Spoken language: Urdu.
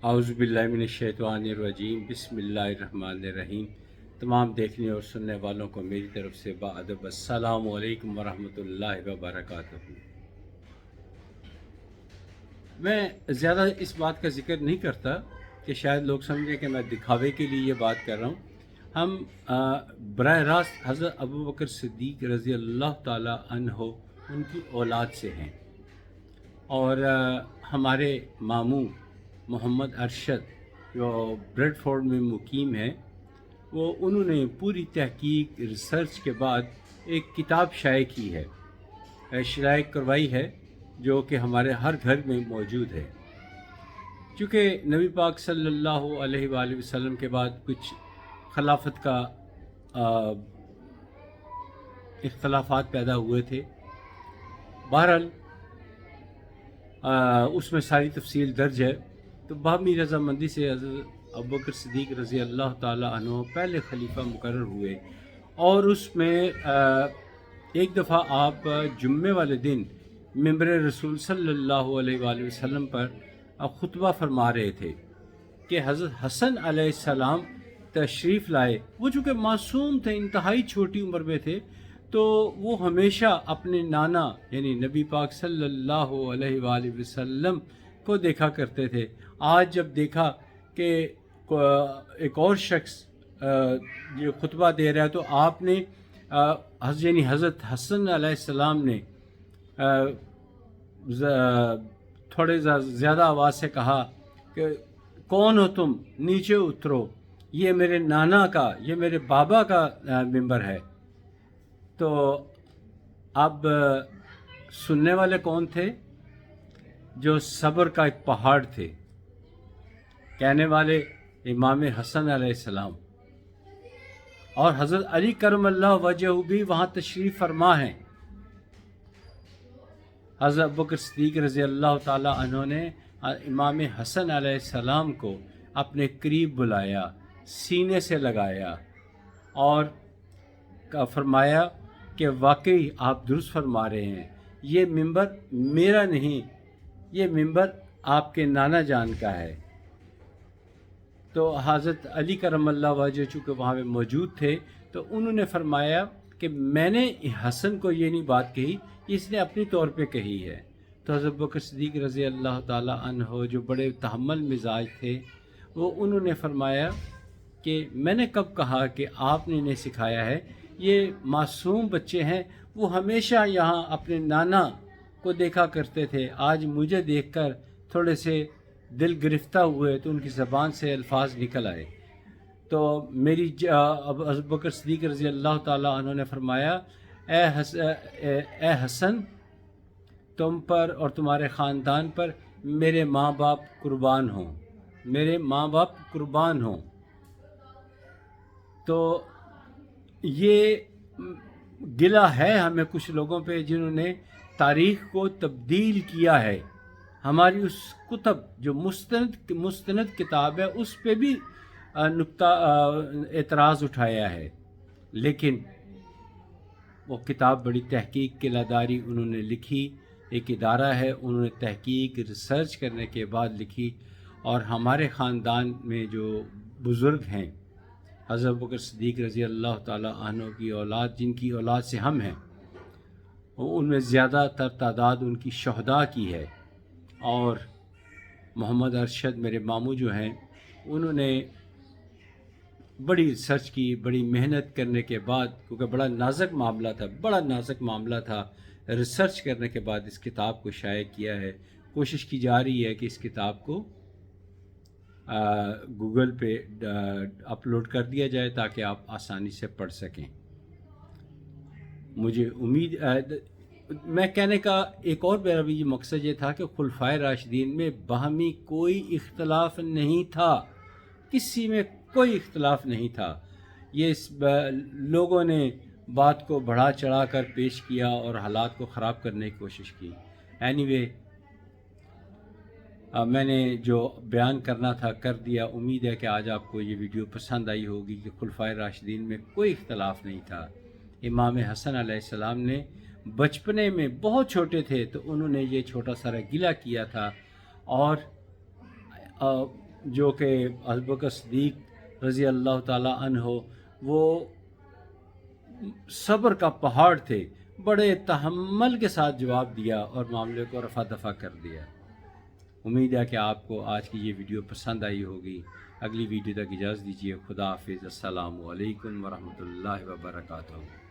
اعوذ باللہ من الشیطان الرجیم، بسم اللہ الرحمن الرحیم۔ تمام دیکھنے اور سننے والوں کو میری طرف سے باادب السلام علیکم ورحمۃ اللہ وبرکاتہ۔ میں زیادہ اس بات کا ذکر نہیں کرتا کہ شاید لوگ سمجھیں کہ میں دکھاوے کے لیے یہ بات کر رہا ہوں۔ ہم براہ راست حضرت ابوبکر صدیق رضی اللہ تعالی عنہ ان کی اولاد سے ہیں، اور ہمارے ماموں محمد ارشد جو بریڈ فورڈ میں مقیم ہے، وہ انہوں نے پوری تحقیق ریسرچ کے بعد ایک کتاب شائع کی ہے، شائع کروائی ہے، جو کہ ہمارے ہر گھر میں موجود ہے۔ چونکہ نبی پاک صلی اللہ علیہ وآلہ وسلم کے بعد کچھ خلافت کا اختلافات پیدا ہوئے تھے، بہرحال اس میں ساری تفصیل درج ہے، تو باہمی رضامندی سے حضرت ابوبکر صدیق رضی اللہ تعالی عنہ پہلے خلیفہ مقرر ہوئے، اور اس میں ایک دفعہ آپ جمعے والے دن ممبر رسول صلی اللہ علیہ وآلہ وسلم پر خطبہ فرما رہے تھے کہ حضرت حسن علیہ السلام تشریف لائے۔ وہ چونکہ معصوم تھے، انتہائی چھوٹی عمر میں تھے، تو وہ ہمیشہ اپنے نانا یعنی نبی پاک صلی اللہ علیہ وآلہ وسلم کو دیکھا کرتے تھے۔ آج جب دیکھا کہ ایک اور شخص یہ خطبہ دے رہا ہے، تو آپ نے یعنی حضرت حسن علیہ السلام نے تھوڑے زیادہ آواز سے کہا کہ کون ہو تم، نیچے اترو، یہ میرے نانا کا، یہ میرے بابا کا ممبر ہے۔ تو اب سننے والے کون تھے؟ جو صبر کا ایک پہاڑ تھے، کہنے والے امام حسن علیہ السلام، اور حضرت علی کرم اللہ وجہ بھی وہاں تشریف فرما ہیں۔ حضرت ابوبکر صدیق رضی اللہ تعالی عنہ نے امام حسن علیہ السلام کو اپنے قریب بلایا، سینے سے لگایا اور فرمایا کہ واقعی آپ درست فرما رہے ہیں، یہ ممبر میرا نہیں، یہ ممبر آپ کے نانا جان کا ہے۔ تو حضرت علی کرم اللہ وجہ چونکہ وہاں پہ موجود تھے، تو انہوں نے فرمایا کہ میں نے حسن کو یہ نہیں بات کہی، اس نے اپنی طور پہ کہی ہے۔ تو حضرت ابوبکر صدیق رضی اللہ تعالی عنہ جو بڑے تحمل مزاج تھے، وہ انہوں نے فرمایا کہ میں نے کب کہا کہ آپ نے انہیں سکھایا ہے؟ یہ معصوم بچے ہیں، وہ ہمیشہ یہاں اپنے نانا کو دیکھا کرتے تھے، آج مجھے دیکھ کر تھوڑے سے دل گرفتہ ہوئے تو ان کی زبان سے الفاظ نکل آئے۔ تو میری ابوبکر صدیق رضی اللہ تعالیٰ عنہ نے فرمایا، اے حسن، تم پر اور تمہارے خاندان پر میرے ماں باپ قربان ہوں، میرے ماں باپ قربان ہوں۔ تو یہ گلہ ہے ہمیں کچھ لوگوں پہ جنہوں نے تاریخ کو تبدیل کیا ہے۔ ہماری اس کتب جو مستند کتاب ہے، اس پہ بھی نقطہ اعتراض اٹھایا ہے، لیکن وہ کتاب بڑی تحقیق کے لاداری انہوں نے لکھی، ایک ادارہ ہے، انہوں نے تحقیق ریسرچ کرنے کے بعد لکھی، اور ہمارے خاندان میں جو بزرگ ہیں، حضرت ابوبکر صدیق رضی اللہ تعالیٰ عنہ کی اولاد، جن کی اولاد سے ہم ہیں، ان میں زیادہ تر تعداد ان کی شہداء کی ہے۔ اور محمد ارشد میرے ماموں جو ہیں، انہوں نے بڑی ریسرچ کی، بڑی محنت کرنے کے بعد، کیونکہ بڑا نازک معاملہ تھا، ریسرچ کرنے کے بعد اس کتاب کو شائع کیا ہے۔ کوشش کی جا رہی ہے کہ اس کتاب کو گوگل پہ اپلوڈ کر دیا جائے تاکہ آپ آسانی سے پڑھ سکیں۔ مجھے امید میں کہنے کا ایک اور میرا بھی مقصد یہ تھا کہ خلفائے راشدین میں باہمی کوئی اختلاف نہیں تھا، کسی میں کوئی اختلاف نہیں تھا۔ یہ لوگوں نے بات کو بڑھا چڑھا کر پیش کیا اور حالات کو خراب کرنے کی کوشش کی۔ اینی میں نے جو بیان کرنا تھا کر دیا۔ امید ہے کہ آج آپ کو یہ ویڈیو پسند آئی ہوگی کہ خلفائے راشدین میں کوئی اختلاف نہیں تھا۔ امام حسن علیہ السلام نے بچپنے میں بہت چھوٹے تھے تو انہوں نے یہ چھوٹا سا گلہ کیا تھا، اور جو کہ ابو بکر صدیق رضی اللہ تعالیٰ عنہ وہ صبر کا پہاڑ تھے، بڑے تحمل کے ساتھ جواب دیا اور معاملے کو رفع دفع کر دیا۔ امید ہے کہ آپ کو آج کی یہ ویڈیو پسند آئی ہوگی۔ اگلی ویڈیو تک اجازت دیجیے۔ خدا حافظ۔ السلام علیکم ورحمۃ اللہ وبرکاتہ۔